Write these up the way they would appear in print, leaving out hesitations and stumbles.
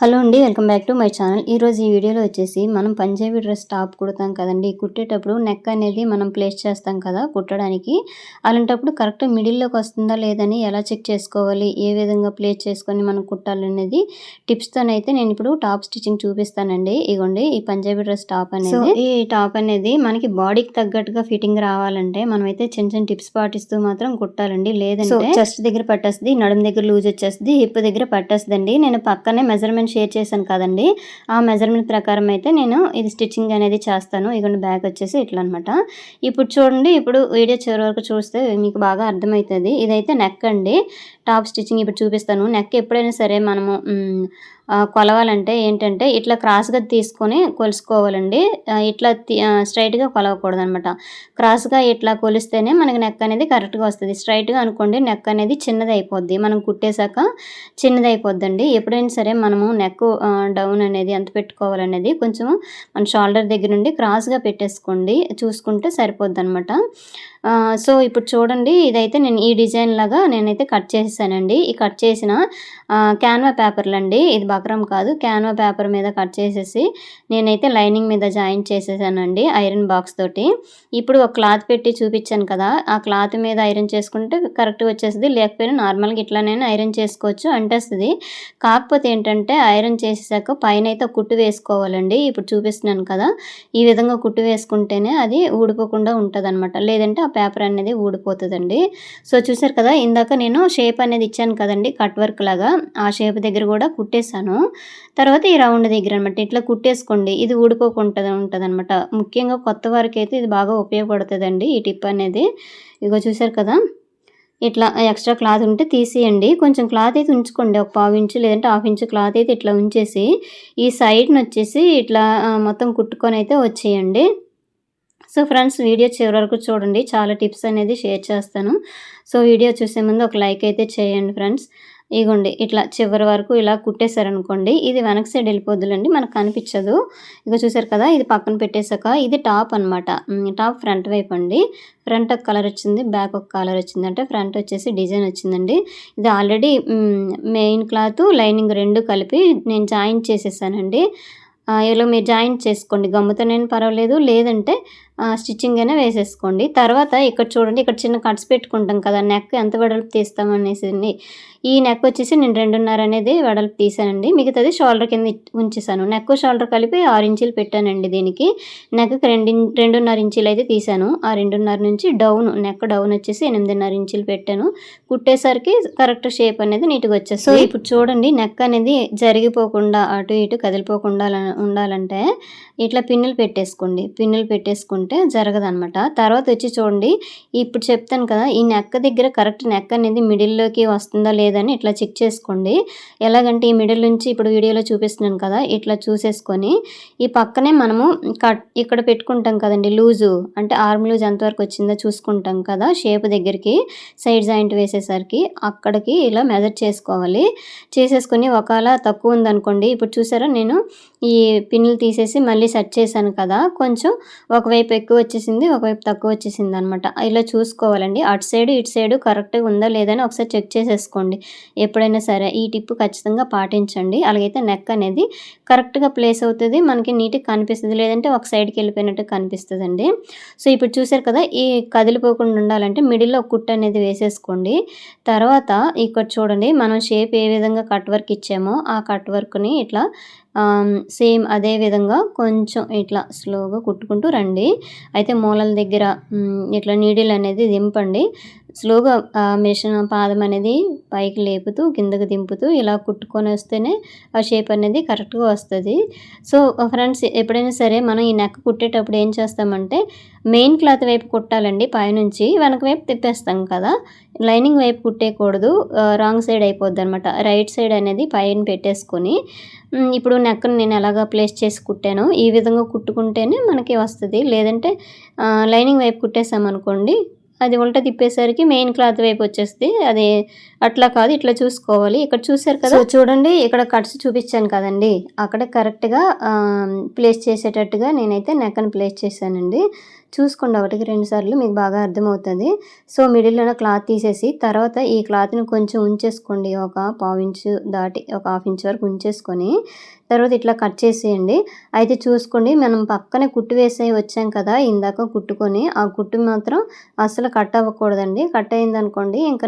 Hello అండి, welcome back to my channel. ఈరోజు ఈ వీడియోలో వచ్చేసి మనం పంజాబీ డ్రెస్ టాప్ కుడతాం కదండి. కుట్టేటప్పుడు నెక్ అనేది మనం ప్లేస్ చేస్తాం కదా కుట్టడానికి. అలాంటప్పుడు కరెక్ట్ మిడిల్లోకి వస్తుందా లేదని ఎలా చెక్ చేసుకోవాలి, ఏ విధంగా ప్లేస్ చేసుకొని మనం కుట్టాలనేది టిప్స్తోనైతే నేను ఇప్పుడు టాప్ స్టిచ్చింగ్ చూపిస్తానండి. ఇగోండి ఈ పంజాబీ డ్రెస్ టాప్ అనేది. ఈ టాప్ అనేది మనకి బాడీకి తగ్గట్టుగా ఫిట్టింగ్ రావాలంటే మనమైతే చిన్న చిన్న టిప్స్ పాటిస్తూ మాత్రం కుట్టాలండి. లేదంటే చెస్ట్ దగ్గర పట్టేస్తుంది, నడుము దగ్గర లూజ్ వచ్చేస్తుంది, హిప్ దగ్గర పట్టేస్తుందండి. నేను పక్కనే మెజర్మెంట్ షేర్ చేశాను కదండి, ఆ మెజర్మెంట్ ప్రకారం అయితే నేను ఇది స్టిచ్చింగ్ అనేది చేస్తాను. ఇగోండి బ్యాక్ వచ్చేసి ఇట్లా అనమాట. ఇప్పుడు చూడండి, ఇప్పుడు వీడియో చివరి వరకు చూస్తే మీకు బాగా అర్థమవుతుంది. ఇదైతే నెక్ అండి, టాప్ స్టిచ్చింగ్ ఇప్పుడు చూపిస్తాను. నెక్ ఎప్పుడైనా సరే మనము కొలవాలంటే ఏంటంటే ఇట్లా క్రాస్గా తీసుకొని కొలుసుకోవాలండి. ఇట్లా స్ట్రైట్గా కొలవకూడదు అనమాట. క్రాస్గా ఇట్లా కొలిస్తేనే మనకి నెక్ అనేది కరెక్ట్గా వస్తుంది. స్ట్రైట్గా అనుకోండి నెక్ అనేది చిన్నది అయిపోద్ది, మనం కుట్టేశాక చిన్నది అయిపోద్దండి. ఎప్పుడైనా సరే మనము నెక్ డౌన్ అనేది ఎంత పెట్టుకోవాలనేది కొంచెం మన షోల్డర్ దగ్గర నుండి క్రాస్గా పెట్టేసుకోండి, చూసుకుంటే సరిపోద్ది అనమాట. సో ఇప్పుడు చూడండి, ఇదైతే నేను ఈ డిజైన్ లాగా నేనైతే కట్ చేసేసానండి. ఈ కట్ చేసిన క్యాన్వా పేపర్లు అండి, ఇది బక్రం కాదు, క్యాన్వా పేపర్ మీద కట్ చేసేసి నేనైతే లైనింగ్ మీద జాయిన్ చేసేసానండి ఐరన్ బాక్స్ తోటి. ఇప్పుడు ఒక క్లాత్ పెట్టి చూపించాను కదా, ఆ క్లాత్ మీద ఐరన్ చేసుకుంటే కరెక్ట్గా వచ్చేస్తుంది. లేకపోయినా నార్మల్గా ఇట్లానైనా ఐరన్ చేసుకోవచ్చు, అంటేస్తుంది. కాకపోతే ఏంటంటే ఐరన్ చేసేసాక పైన అయితే కుట్టు వేసుకోవాలండి. ఇప్పుడు చూపిస్తున్నాను కదా, ఈ విధంగా కుట్టు వేసుకుంటేనే అది ఊడిపోకుండా ఉంటుంది అనమాట. లేదంటే ఆ పేపర్ అనేది ఊడిపోతుందండి. సో చూసారు కదా, ఇందాక నేను షేప్ అనేది ఇచ్చాను కదండి కట్ వర్క్ లాగా, ఆ షేప్ దగ్గర కూడా కుట్టేశాను. తర్వాత ఈ రౌండ్ దగ్గర అనమాట ఇట్లా కుట్టేసుకోండి, ఇది ఊడిపోకుండా ఉంటుంది అనమాట. ముఖ్యంగా కొత్త వారికి అయితే ఇది బాగా ఉపయోగపడుతుందండి ఈ టిప్ అనేది. ఇగో చూసారు కదా, ఇట్లా ఎక్స్ట్రా క్లాత్ ఉంటే తీసేయండి. కొంచెం క్లాత్ అయితే ఉంచుకోండి, ఒక 1/2 ఇంచు లేదంటే 1/2 ఇంచు క్లాత్ అయితే ఇట్లా ఉంచేసి ఈ సైడ్ని వచ్చేసి ఇట్లా మొత్తం కుట్టుకొని అయితే వచ్చేయండి. సో ఫ్రెండ్స్, వీడియో చివరి వరకు చూడండి, చాలా టిప్స్ అనేది షేర్ చేస్తాను. సో వీడియో చూసే ముందు ఒక లైక్ అయితే చేయండి ఫ్రెండ్స్. ఇగోండి ఇట్లా చివరి వరకు ఇలా కుట్టేశారనుకోండి, ఇది వెనక సైడ్ వెళ్ళిపోద్దులండి, మనకు కనిపించదు. ఇక చూసారు కదా, ఇది పక్కన పెట్టేశాక ఇది టాప్ అనమాట. టాప్ ఫ్రంట్ వైపు అండి. ఫ్రంట్ ఒక కలర్ వచ్చింది, బ్యాక్ ఒక కలర్ వచ్చింది, అంటే ఫ్రంట్ వచ్చేసి డిజైన్ వచ్చిందండి. ఇది ఆల్రెడీ మెయిన్ క్లాత్ లైనింగ్ రెండు కలిపి నేను జాయిన్ చేసేసానండి. ఇలా మీరు జాయిన్ చేసుకోండి, గమ్ముతోనైనా పర్వాలేదు, లేదంటే స్టిచ్చింగ్ అయినా వేసేసుకోండి. తర్వాత ఇక్కడ చూడండి, ఇక్కడ చిన్న కట్స్ పెట్టుకుంటాం కదా, నెక్ ఎంత వెడల్పు తీస్తామనేసి ఈ నెక్ వచ్చేసి నేను 2.5 అనేది వెడల్పు తీసానండి. మిగతాది షోల్డర్ కింద ఉంచేసాను. నెక్ షోల్డర్ కలిపి 6 ఇంచులు పెట్టానండి దీనికి. నెక్కి 2.5 ఇంచులు అయితే తీసాను. ఆ 2.5 నుంచి డౌన్, నెక్ డౌన్ వచ్చేసి 8.5 ఇంచులు పెట్టాను. కుట్టేసరికి కరెక్ట్ షేప్ అనేది నీట్గా వచ్చేసి. సో ఇప్పుడు చూడండి, నెక్ అనేది జరిగిపోకుండా అటు ఇటు కదిలిపోకుండా ఉండాలంటే ఇట్లా పిన్నులు పెట్టేసుకోండి. పిన్నులు పెట్టేసుకుంటే జరగదనమాట. తర్వాత వచ్చి చూడండి, ఇప్పుడు చెప్తాను కదా, ఈ నెక్ దగ్గర కరెక్ట్ నెక్ అనేది మిడిల్లోకి వస్తుందా లేదని ఇట్లా చెక్ చేసుకోండి. ఎలాగంటే ఈ మిడిల్ నుంచి ఇప్పుడు వీడియోలో చూపిస్తున్నాను కదా, ఇట్లా చూసేసుకొని ఈ పక్కనే మనము ఇక్కడ పెట్టుకుంటాం కదండి లూజు, అంటే ఆర్మ్ లూజ్ ఎంతవరకు వచ్చిందో చూసుకుంటాం కదా, షేప్ దగ్గరికి సైడ్ జాయింట్ వేసేసరికి అక్కడికి ఇలా మెజర్ చేసుకోవాలి. చేసేసుకొని ఒకవేళ తక్కువ ఉందనుకోండి, ఇప్పుడు చూసారా నేను ఈ పిన్నులు తీసేసి మళ్ళీ సెట్ చేశాను కదా, కొంచెం ఒకవైపు ఎక్కువ వచ్చేసింది, ఒకవైపు తక్కువ వచ్చేసింది అనమాట. ఇలా చూసుకోవాలండి, అటు సైడు ఇటు సైడు కరెక్ట్గా ఉందా లేదని ఒకసారి చెక్ చేసేసుకోండి ఎప్పుడైనా సరే. ఈ టిప్ ఖచ్చితంగా పాటించండి, అలాగైతే నెక్ అనేది కరెక్ట్గా ప్లేస్ అవుతుంది, మనకి నీట్గా కనిపిస్తుంది. లేదంటే ఒక సైడ్కి వెళ్ళిపోయినట్టు కనిపిస్తుందండి. సో ఇప్పుడు చూసారు కదా, ఈ కదిలిపోకుండా ఉండాలంటే మిడిల్లో ఒక కుట్టు అనేది వేసేసుకోండి. తర్వాత ఇక్కడ చూడండి, మనం షేప్ ఏ విధంగా కట్ వర్క్ ఇచ్చామో ఆ కట్ వర్క్ని ఇట్లా సేమ్ అదే విధంగా కొంచెం ఇట్లా స్లోగా కుట్టుకుంటూ రండి. అయితే మూలల దగ్గర ఇట్లా నీడిల్ అనేది దింపండి. స్లోగా మిషన్ పాదం అనేది పైకి లేపుతూ కిందకి దింపుతూ ఇలా కుట్టుకొని వస్తేనే ఆ షేప్ అనేది కరెక్ట్గా వస్తుంది. సో ఫ్రెండ్స్, ఎప్పుడైనా సరే మనం ఈ నెక్ కుట్టేటప్పుడు ఏం చేస్తామంటే మెయిన్ క్లాత్ వైపు కుట్టాలండి, పైనుంచి వెనక వైపు తిప్పేస్తాం కదా, లైనింగ్ వైపు కుట్టేయకూడదు, రాంగ్ సైడ్ అయిపోద్ది అనమాట. రైట్ సైడ్ అనేది పైన పెట్టేసుకొని ఇప్పుడు నెక్ను నేను ఎలాగా ప్లేస్ చేసి కుట్టానో ఈ విధంగా కుట్టుకుంటేనే మనకి వస్తుంది. లేదంటే లైనింగ్ వైపు కుట్టేసామనుకోండి, అది ఉల్టా తిప్పేసరికి మెయిన్ క్లాత్ వైపు వచ్చేస్తుంది. అది అట్లా కాదు, ఇట్లా చూసుకోవాలి. ఇక్కడ చూసారు కదా, చూడండి ఇక్కడ కట్స్ చూపించాను కదండి, అక్కడ కరెక్ట్గా ప్లేస్ చేసేటట్టుగా నేనైతే నెక్ని ప్లేస్ చేశానండి. చూసుకోండి 1కి 2 సార్లు మీకు బాగా అర్థమవుతుంది. సో, మిడిల్‌లోనే క్లాత్ తీసేసి తర్వాత ఈ క్లాత్‌ని కొంచెం ఉంచేసుకోండి. ఒక పావు ఇంచు దాటి ఒక హాఫ్ ఇంచ్ వరకు ఉంచేసుకొని తర్వాత ఇట్లా కట్ చేసేయండి. అయితే చూసుకోండి మనం పక్కనే కుట్టు వేసి వచ్చాం కదా! ఇందాక కుట్టుకొని ఆ కుట్టు మాత్రం అస్సలు కట్ అవ్వకూడదండి. కట్ అయిందనుకోండి ఇంకా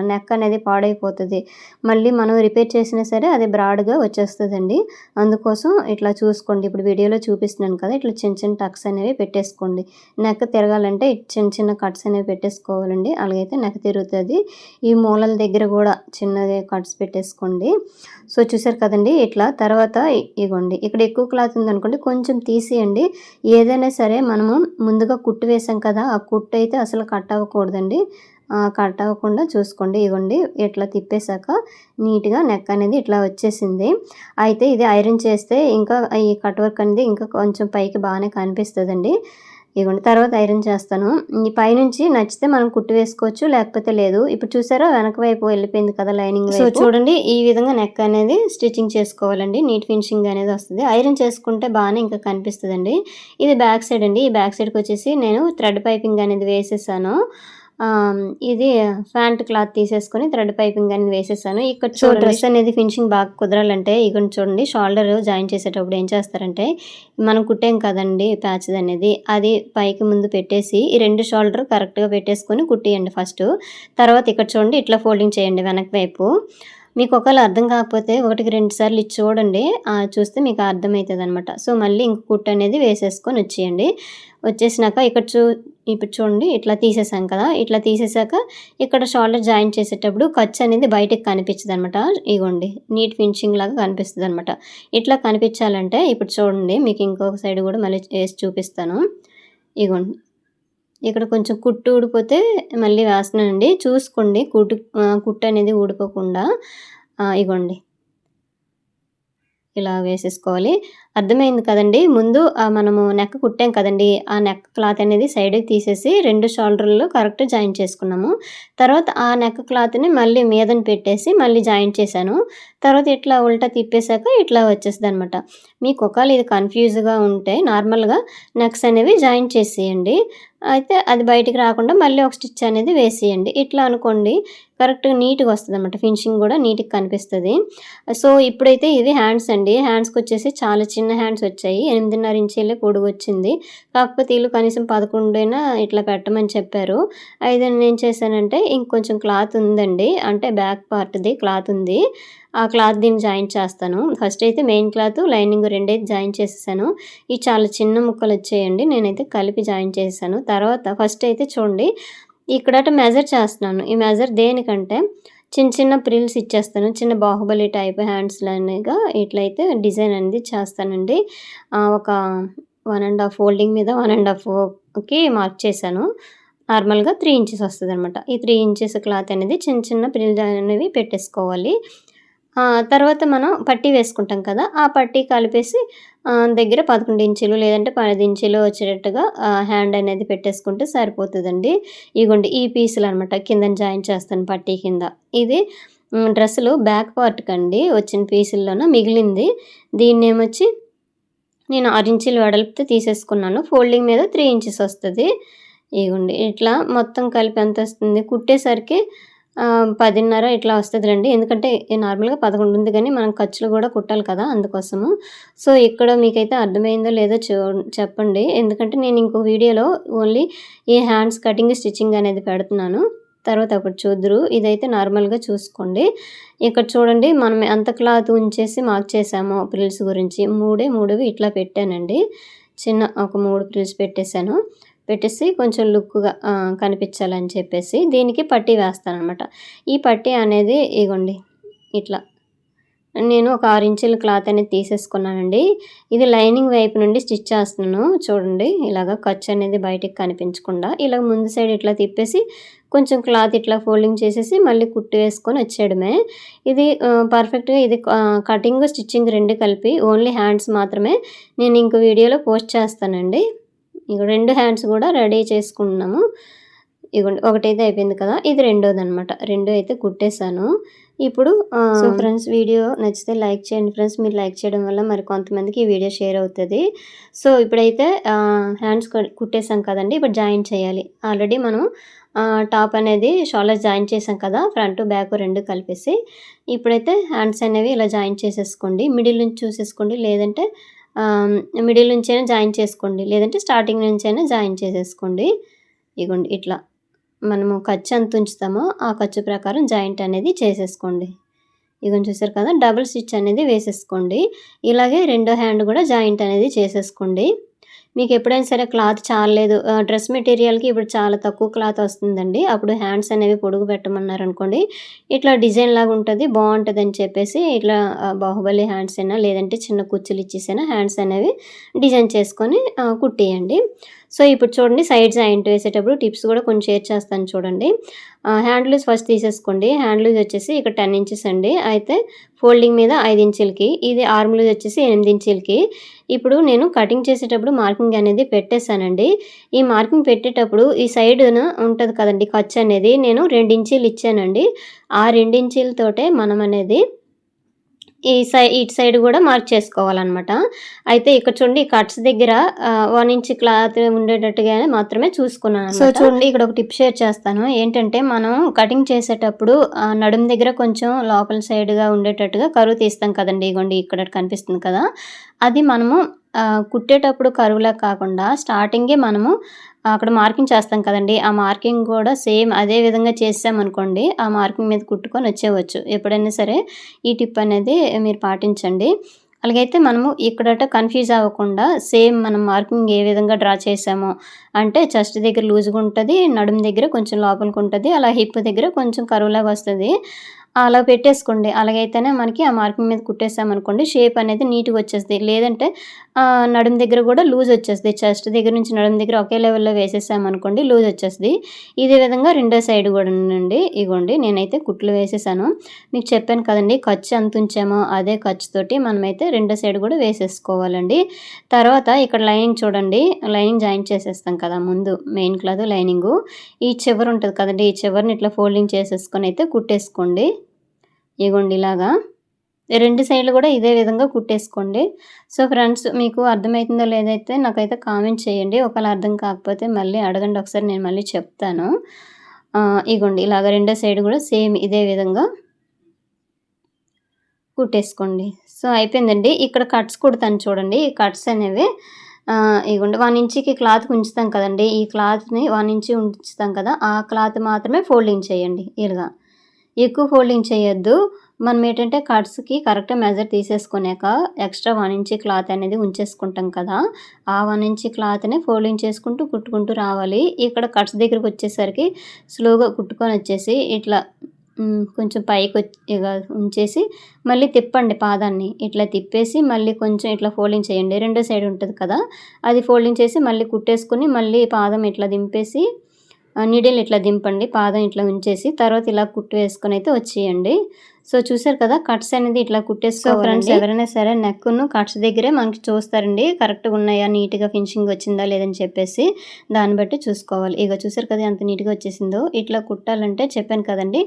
నెక్ అనేది పాడైపోతది. మళ్ళీ మనం రిపేర్ చేసినా సరే అది బ్రాడ్‌గా వచ్చేస్తదండి. అందుకోసం ఇట్లా చూసుకోండి. ఇప్పుడు వీడియోలో చూపిస్తున్నాను కదా! ఇట్లా చిన్న చిన్న టక్స్ అనేవి పెట్టేసుకోండి. నెక్ తిరగాలంటే చిన్న చిన్న కట్స్ అనేవి పెట్టేసుకోవాలండి. అలాగైతే నెక్ తిరుగుతది. ఈ మూలల దగ్గర గూడా చిన్నగా కట్స్ పెట్టేసుకోండి. సో, చూసారు కదండీ! ఇట్లా తర్వాత ఇగోండి ఇక్కడ ఎక్కువ క్లాత్ ఉందనుకోండి కొంచెం తీసేయండి. ఏదైనా సరే మనము ముందుగా కుట్టు వేసాం కదా! ఆ కుట్టు అయితే అసలు కట్ అవ్వకూడదండి. కట్ అవ్వకుండా చూసుకోండి. ఇగోండి ఇట్లా తిప్పేసాక నీట్‌గా నెక్ అనేది ఇట్లా వచ్చేసింది. అయితే ఇది ఐరన్ చేస్తే ఇంకా ఈ కట్ వర్క్ అనేది ఇంకా కొంచెం పైకి బాగానే కనిపిస్తదండి. ఇగోండి తర్వాత ఐరన్ చేస్తాను. ఈ పైనుంచి నచ్చితే మనం కుట్టు వేసుకోవచ్చు. లేకపోతే లేదు. ఇప్పుడు చూసారా వెనక వైపు వెళ్ళిపోయింది కదా లైనింగ్ వైపు. సో, చూడండి ఈ విధంగా నెక్ అనేది స్టిచ్చింగ్ చేసుకోవాలండి. నీట్ ఫినిషింగ్ అనేది వస్తది. ఐరన్ చేసుకుంటే బాగానే ఇంకా కనిపిస్తదండి. ఇది బ్యాక్ సైడ్ అండి. ఈ బ్యాక్ సైడ్‌కొచ్చేసి నేను థ్రెడ్ పైపింగ్ అనేది వేసేసాను. ఇది ఫ్యాంట్ క్లాత్ తీసేసుకొని థ్రెడ్ పైపింగ్ అనేది వేసేసాను. ఇక్కడ చూడండి డ్రెస్ అనేది ఫినిషింగ్ బాగా కుదరాలంటే ఇగోండి చూడండి షోల్డర్ జాయిన్ చేసేటప్పుడు ఏం చేస్తారంటే మనం కుట్టాం కదండీ ప్యాచ్‌దనేది అది పైకి ముందు పెట్టేసి ఈ 2 షోల్డర్ కరెక్ట్‌గా పెట్టేసుకొని కుట్టియండి ఫస్టు. తర్వాత ఇక్కడ చూడండి ఇట్లా ఫోల్డింగ్ చేయండి వెనక వైపు. మీకు ఒకవేళ అర్థం కాకపోతే 1కి 2 సార్లు ఇది చూడండి. చూస్తే మీకు అర్థమైతదనమాట. సో, మళ్ళీ ఇంక కుట్టు అనేది వేసేసుకొని వచ్చేయండి. వచ్చేసినాక ఇప్పుడు చూడండి ఇట్లా తీసేసాం కదా! ఇట్లా తీసేసాక ఇక్కడ షోల్డర్ జాయిన్ చేసేటప్పుడు ఖర్చు అనేది బయటకి కనిపించదనమాట. ఇగోండి నీట్ ఫినిషింగ్ లాగా కనిపిస్తదనమాట. ఇట్లా కనిపించాలంటే ఇప్పుడు చూడండి మీకు ఇంకొక సైడ్ కూడా మళ్ళీ వేసి చూపిస్తాను. ఇగోండి ఇక్కడ కొంచెం కుట్టు ఊడిపోతే మళ్ళీ వేస్తున్నానండి. చూసుకోండి కుట్టు అనేది ఊడిపోకుండా. ఇగోండి ఇలా వేసేసుకోవాలి. అర్థమైంది కదండీ! ముందు మనము నెక్ కుట్టాం కదండీ! ఆ నెక్ క్లాత్ అనేది సైడ్‌కి తీసేసి 2 షోల్డర్‌లో కరెక్ట్ జాయిన్ చేసుకున్నాము. తర్వాత ఆ నెక్ క్లాత్‌ని మళ్ళీ మీదన పెట్టేసి మళ్ళీ జాయిన్ చేశాను. తర్వాత ఇట్లా ఉల్టా తిప్పేసాక ఇట్లా వచ్చేస్తదనమాట. మీకు ఒకవేళ ఇది కన్‌ఫ్యూజ్‌గా ఉంటే నార్మల్‌గా నెక్స్ అనేవి జాయిన్ చేసేయండి. అయితే అది బయటికి రాకుండా మళ్ళీ ఒక స్టిచ్ అనేది వేసేయండి. ఇట్లా అనుకోండి కరెక్ట్‌గా నీట్‌గా వస్తదనమాట. ఫినిషింగ్ కూడా నీట్‌గా కనిపిస్తది. సో, ఇప్పుడైతే ఇది హ్యాండ్స్ అండి. హ్యాండ్స్‌కొచ్చేసి చాలా చిన్న హ్యాండ్స్ వచ్చాయి. 8.5 ఇంచీలే పొడవొచ్చింది. కాకపోతే ఈళ్ళు కనీసం 11 ఇట్లా పెట్టమని చెప్పారు. అయితే నేనేం చేశానంటే ఇంకొంచెం క్లాత్ ఉందండి. అంటే బ్యాక్ పార్ట్‌ది క్లాత్ ఉంది. ఆ క్లాత్ దీన్ని జాయిన్ చేస్తాను. ఫస్ట్ అయితే మెయిన్ క్లాత్, లైనింగ్ రెండైతే జాయిన్ చేసేసాను. ఇవి చాలా చిన్న ముక్కలొచ్చాయండి. నేనైతే కలిపి జాయిన్ చేసేసాను. తర్వాత ఫస్ట్ అయితే చూడండి ఇక్కడట మెజర్ చేస్తున్నాను. ఈ మెజర్ దేనికంటే చిన్న చిన్న ప్రిల్స్ ఇచ్చేస్తాను. చిన్న బాహుబలి టైప్ హ్యాండ్స్‌లాగా ఇట్లయితే డిజైన్ అనేది చేస్తానండి. ఒక 1 ½ ఫోల్డింగ్ మీద 1 ½ మార్క్ చేశాను. నార్మల్‌గా 3 ఇంచెస్ వస్తదనమాట. ఈ 3 ఇంచెస్ క్లాత్ అనేది చిన్న చిన్న ప్రిల్ అనేవి పెట్టేసుకోవాలి. తర్వాత మనం పట్టీ వేసుకుంటాం కదా! ఆ పట్టీ కలిపేసి దగ్గర 11 ఇంచులు లేదంటే 10 ఇంచులు వచ్చేటట్టుగా హ్యాండ్ అనేది పెట్టేసుకుంటే సరిపోతదండి. ఇగోండి ఈ పీసులనమాట కిందన జాయిన్ చేస్తాను పట్టీ కింద. ఇది డ్రెస్‌లో బ్యాక్ పార్ట్‌కండి వచ్చిన పీసుల్లోన మిగిలింది. దీన్నేమొచ్చి నేను 6 ఇంచులు వెడల్పుతో తీసేసుకున్నాను. ఫోల్డింగ్ మీద 3 ఇంచెస్ వస్తది. ఇగోండి ఇట్లా మొత్తం కలిపి ఎంతొస్తుంది కుట్టేసరికి 10:30 ఇట్లా వస్తదిలెండి. ఎందుకంటే నార్మల్‌గా 11 ఉంది గానీ మనం ఖర్చులు గూడా కుట్టాలి కదా! అందుకోసము. సో, ఇక్కడ మీకైతే అర్థమైందో లేదో చెప్పండి. ఎందుకంటే నేను ఇంకో వీడియోలో ఓన్లీ ఈ హ్యాండ్స్ కటింగ్, స్టిచ్చింగ్ అనేది పెడుతున్నాను. తర్వాత అప్పుడు చూద్దురు. ఇదైతే నార్మల్‌గా చూసుకోండి. ఇక్కడ చూడండి మనం ఎంత క్లాత్ ఉంచేసి మార్క్ చేసామో ప్రిల్స్ గురించి 3 ఇట్లా పెట్టానండి. ఒక 3 ప్రిల్స్ పెట్టేసాను. పెట్టేసి కొంచెం లుక్‌గా కనిపించాలని చెప్పేసి దీనికి పట్టీ వేస్తాననమాట. ఈ పట్టీ అనేది ఇగోండి ఇట్లా నేను ఒక 6 ఇంచుల క్లాత్ అనేది తీసేసుకున్నానండి. ఇది లైనింగ్ వైపు నుండి స్టిచ్ చేస్తున్నాను. చూడండి ఇలాగ ఖర్చు అనేది బయటికి కనిపించకుండా ఇలా ముందు సైడ్ ఇట్లా తిప్పేసి కొంచెం క్లాత్ ఇట్లా ఫోల్డింగ్ చేసేసి మళ్ళీ కుట్టు వేసుకొని వచ్చేయడమే. ఇది పర్ఫెక్ట్‌గా ఇది కటింగ్, స్టిచ్చింగ్ 2 కలిపి ఓన్లీ హ్యాండ్స్ మాత్రమే నేను ఇంకో వీడియోలో పోస్ట్ చేస్తానండి. ఇగో 2 హ్యాండ్స్ కూడా రెడీ చేసుకుంటున్నాము. ఇగోండి ఒకటైతే అయిపోయింది కదా! ఇది రెండోదనమాట. 2 అయితే కుట్టేసాను. ఇప్పుడు సో ఫ్రెండ్స్, వీడియో నచ్చితే లైక్ చేయండి ఫ్రెండ్స్. మీరు లైక్ చేయడం వల్ల మరి కొంతమందికి ఈ వీడియో షేర్ అవుతుంది. సో ఇప్పుడైతే హ్యాండ్స్ కుట్టేసాం కదండి, ఇప్పుడు జాయిన్ చేయాలి. ఆల్రెడీ మనం టాప్ అనేది షోల్డర్ జాయిన్ చేసాం కదా, ఫ్రంట్ బ్యాక్ రెండు కలిపేసి. ఇప్పుడైతే హ్యాండ్స్ అనేవి ఇలా జాయిన్ చేసేసుకోండి. మిడిల్ నుంచి చూసేసుకోండి, లేదంటే మిడిల్ నుంచైనా జాయిన్ చేసుకోండి, లేదంటే స్టార్టింగ్ నుంచైనా జాయిన్ చేసేసుకోండి. ఇగోండి ఇట్లా మనము ఖర్చు ఎంత ఉంచుతామో ఆ ఖర్చు ప్రకారం జాయింట్ అనేది చేసేసుకోండి. ఇగోండి చూసారు కదా, డబుల్ స్టిచ్ అనేది వేసేసుకోండి. ఇలాగే రెండో హ్యాండ్ కూడా జాయింట్ అనేది చేసేసుకోండి. మీకు ఎప్పుడైనా సరే క్లాత్ చాలలేదు, డ్రెస్ మెటీరియల్కి ఇప్పుడు చాలా తక్కువ క్లాత్ వస్తుందండి, అప్పుడు హ్యాండ్స్ అనేవి పొడుగు పెట్టమన్నారు అనుకోండి, ఇట్లా డిజైన్ లాగా ఉంటుంది, బాగుంటుంది అని చెప్పేసి ఇట్లా బాహుబలి హ్యాండ్స్ అయినా లేదంటే చిన్న కుచ్చులు ఇచ్చేసైనా హ్యాండ్స్ అనేవి డిజైన్ చేసుకొని కుట్టేయండి. సో ఇప్పుడు చూడండి, సైడ్ జాయింట్ వేసేటప్పుడు టిప్స్ కూడా కొంచెం షేర్ చేస్తాను చూడండి. హ్యాండ్ లూజ్ ఫస్ట్ తీసేసుకోండి. హ్యాండ్ లూజ్ వచ్చేసి ఇక్కడ 10 ఇంచెస్ అండి, అయితే ఫోల్డింగ్ మీద 5 ఇంచులకి, ఇది ఆర్మ్ లూజ్ వచ్చేసి 8 ఇంచులకి. ఇప్పుడు నేను కటింగ్ చేసేటప్పుడు మార్కింగ్ అనేది పెట్టేశానండి. ఈ మార్కింగ్ పెట్టేటప్పుడు ఈ సైడ్న ఉంటుంది కదండి ఖర్చు అనేది, నేను 2 ఇంచీలు ఇచ్చానండి. ఆ 2 ఇంచీలతోటే మనం అనేది ఇటు సైడ్ కూడా మార్క్ చేసుకోవాలన్నమాట. అయితే ఇక్కడ చూడండి, ఈ కట్స్ దగ్గర 1 ఇంచ్ క్లాత్ ఉండేటట్టుగానే మాత్రమే చూసుకున్నాను. సో చూడండి, ఇక్కడ ఒక టిప్ షేర్ చేస్తాను. ఏంటంటే మనం కటింగ్ చేసేటప్పుడు నడుము దగ్గర కొంచెం లోపల సైడ్గా ఉండేటట్టుగా కరువు తీస్తాం కదండి. ఇగోండి ఇక్కడ కనిపిస్తుంది కదా, అది మనము కుట్టేటప్పుడు కరువులా కాకుండా స్టార్టింగే మనము అక్కడ మార్కింగ్ చేస్తాం కదండి, ఆ మార్కింగ్ కూడా సేమ్ అదే విధంగా చేసామనుకోండి, ఆ మార్కింగ్ మీద కుట్టుకొని వచ్చేవచ్చు. ఎప్పుడైనా సరే ఈ టిప్ అనేది మీరు పాటించండి. అలాగైతే మనము ఇక్కడట కన్ఫ్యూజ్ అవ్వకుండా సేమ్ మనం మార్కింగ్ ఏ విధంగా డ్రా చేసామో, అంటే చెస్ట్ దగ్గర లూజ్గా ఉంటుంది, నడుము దగ్గర కొంచెం లోపలికి ఉంటుంది, అలా హిప్ దగ్గర కొంచెం కరువులాగా వస్తుంది, అలా పెట్టేసుకోండి. అలాగైతేనే మనకి ఆ మార్కింగ్ మీద కుట్టేసామనుకోండి షేప్ అనేది నీట్గా వచ్చేస్తుంది. లేదంటే నడుము దగ్గర కూడా లూజ్ వచ్చేస్తుంది, చెస్ట్ దగ్గర నుంచి నడుము దగ్గర ఒకే లెవెల్లో వేసేసామనుకోండి లూజ్ వచ్చేస్తుంది. ఇదే విధంగా రెండో సైడ్ కూడా ఉండండి. ఇగోండి నేనైతే కుట్లు వేసేసాను. మీకు చెప్పాను కదండి, ఖర్చు ఎంత ఉంచామో అదే ఖర్చుతోటి మనమైతే రెండో సైడ్ కూడా వేసేసుకోవాలండి. తర్వాత ఇక్కడ లైనింగ్ చూడండి, లైనింగ్ జాయిన్ చేసేస్తాం కదా ముందు, మెయిన్ క్లాత్ లైనింగు ఈ చివరి ఉంటుంది కదండి, ఈ చివరిని ఇట్లా ఫోల్డింగ్ చేసేసుకొని అయితే కుట్టేసుకోండి. ఇగోండి ఇలాగా రెండు సైడ్లు కూడా ఇదే విధంగా కుట్టేసుకోండి. సో ఫ్రెండ్స్, మీకు అర్థమవుతుందో లేదైతే నాకైతే కామెంట్ చేయండి. ఒకవేళ అర్థం కాకపోతే మళ్ళీ అడగండి, ఒకసారి నేను మళ్ళీ చెప్తాను. ఇగోండి ఇలాగ రెండో సైడ్ కూడా సేమ్ ఇదే విధంగా కుట్టేసుకోండి. సో అయిపోయిందండి. ఇక్కడ కట్స్ కుడతాను చూడండి, ఈ కట్స్ అనేవి ఇగోండి 1 ఇంచుకి క్లాత్ ఉంచుతాం కదండి, ఈ క్లాత్ని 1 ఇంచు ఉంచుతాం కదా, ఆ క్లాత్ మాత్రమే ఫోల్డింగ్ చేయండి. ఇలాగా ఎక్కువ ఫోల్డింగ్ చేయొద్దు. మనం ఏంటంటే కట్స్కి కరెక్ట్గా మెజర్ తీసేసుకున్నాక ఎక్స్ట్రా 1 ఇంచ్ క్లాత్ అనేది ఉంచేసుకుంటాం కదా, ఆ 1 ఇంచ్ క్లాత్నే ఫోల్డింగ్ చేసుకుంటూ కుట్టుకుంటూ రావాలి. ఇక్కడ కట్స్ దగ్గరికి వచ్చేసరికి స్లోగా కుట్టుకొని వచ్చేసి ఇట్లా కొంచెం పైకి ఇక ఉంచేసి మళ్ళీ తిప్పండి పాదాన్ని, ఇట్లా తిప్పేసి మళ్ళీ కొంచెం ఇట్లా ఫోల్డింగ్ చేయండి. రెండో సైడ్ ఉంటుంది కదా, అది ఫోల్డింగ్ చేసి మళ్ళీ కుట్టేసుకుని మళ్ళీ పాదం ఇట్లా దింపేసి నీడిల్ ఇట్లా దింపండి, పాదం ఇట్లా ఉంచేసి తర్వాత ఇలా కుట్టు వేసుకొని అయితే వచ్చేయండి. సో చూసారు కదా, కట్స్ అనేది ఇట్లా కుట్టేసుకోవాలి. ఫ్రెండ్స్, ఎవరైనా సరే నెక్ను కట్స్ దగ్గరే మనకి చూస్తారండి, కరెక్ట్గా ఉన్నాయా, నీట్గా ఫినిషింగ్ వచ్చిందా లేదని చెప్పేసి దాన్ని బట్టి చూసుకోవాలి. ఇక చూసారు కదా ఎంత నీట్గా వచ్చేసిందో. ఇట్లా కుట్టాలంటే చెప్పాను కదండి,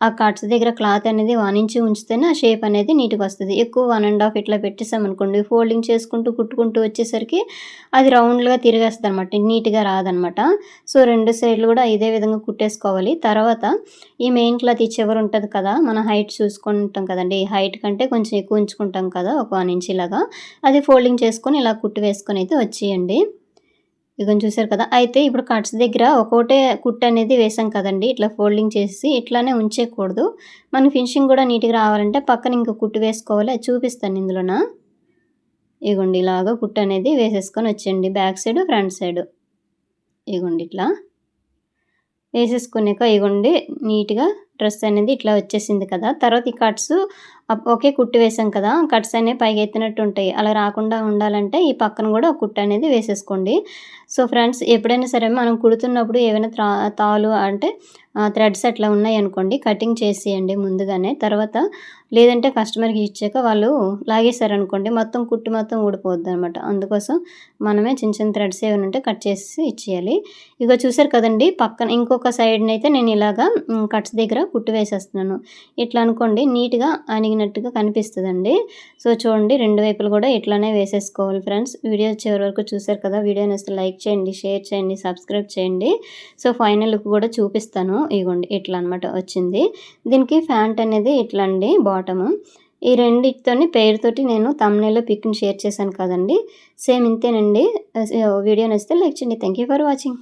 ఆ కట్స్ దగ్గర క్లాత్ అనేది 1 ఇంచ్ ఉంచితేనే ఆ షేప్ అనేది నీట్గా వస్తుంది. ఎక్కువ 1.5 ఇట్లా పెట్టేసామనుకోండి, ఫోల్డింగ్ చేసుకుంటూ కుట్టుకుంటూ వచ్చేసరికి అది రౌండ్గా తిరిగేస్తుంది అనమాట, నీట్గా రాదనమాట. సో రెండు సైడ్లు కూడా ఇదే విధంగా కుట్టేసుకోవాలి. తర్వాత ఈ మెయిన్ క్లాత్ ఈ చివరి ఉంటుంది కదా, మన హైట్ చూసుకుంటాం కదండి, హైట్ కంటే కొంచెం ఎక్కువ ఉంచుకుంటాం కదా, ఒక 1 ఇంచ్ ఇలాగా, అది ఫోల్డింగ్ చేసుకొని ఇలా కుట్టు వేసుకొని అయితే వచ్చేయండి. ఇక చూసారు కదా, అయితే ఇప్పుడు కట్స్ దగ్గర ఒక్కోటే కుట్టు అనేది వేసాం కదండి, ఇట్లా ఫోల్డింగ్ చేసి ఇట్లానే ఉంచేయకూడదు. మన ఫినిషింగ్ కూడా నీట్గా రావాలంటే పక్కన ఇంకో కుట్టు వేసుకోవాలి, అది చూపిస్తాను ఇందులోన. ఇగోండి ఇలాగా కుట్టు అనేది వేసేసుకొని వచ్చేయండి, బ్యాక్ సైడ్ ఫ్రంట్ సైడ్. ఇగోండి ఇట్లా వేసేసుకున్నాక ఇగోండి నీట్గా డ్రెస్ అనేది ఇట్లా వచ్చేసింది కదా. తర్వాత ఈ కట్స్ ఒకే కుట్టు వేసాం కదా, కట్స్ అనేవి పైకి ఎత్తినట్టు ఉంటాయి, అలా రాకుండా ఉండాలంటే ఈ పక్కన కూడా ఒక కుట్టు అనేది వేసేసుకోండి. సో ఫ్రెండ్స్, ఎప్పుడైనా సరే మనం కుడుతున్నప్పుడు ఏమైనా తాలు అంటే థ్రెడ్స్ అట్లా ఉన్నాయనుకోండి కటింగ్ చేసేయండి ముందుగానే. తర్వాత లేదంటే కస్టమర్‌కి ఇచ్చాక వాళ్ళు లాగేశారనుకోండి మొత్తం కుట్టు మొత్తం ఊడిపోద్దనమాట. అందుకోసం మనమే చిన్న చిన్న థ్రెడ్స్ ఏమైనా ఉంటే కట్ చేసి ఇచ్చేయాలి. ఇగో చూసారు కదండీ! పక్కన ఇంకొక సైడ్‌నైతే నేను ఇలాగా కట్స్ దగ్గర కుట్టు వేసేస్తున్నాను. ఇట్లా అనుకోండి నీట్‌గా అణిగినట్టుగా కనిపిస్తదండి. సో, చూడండి 2 వైపులు కూడా ఇట్లానే వేసేసుకోవాలి ఫ్రెండ్స్. వీడియో చివరి వరకు చూసారు కదా! వీడియో నచ్చితే లైక్ చేయండి, షేర్ చేయండి, సబ్స్క్రైబ్ చేయండి. సో, ఫైనల్ లుక్ కూడా చూపిస్తాను. ఇగోండి ఇట్లా అనమాట వచ్చింది. దీనికి ఫ్యాంట్ అనేది ఇట్లా అండి బాటము. ఈ రెండిటితోని పెయిర్‌తోటి నేను థంబ్‌నెయిల్‌లో పిక్‌ని షేర్ చేశాను కదండీ! సేమ్ ఇంతేనండి. వీడియో నచ్చితే లైక్ చేయండి. Thank you for watching.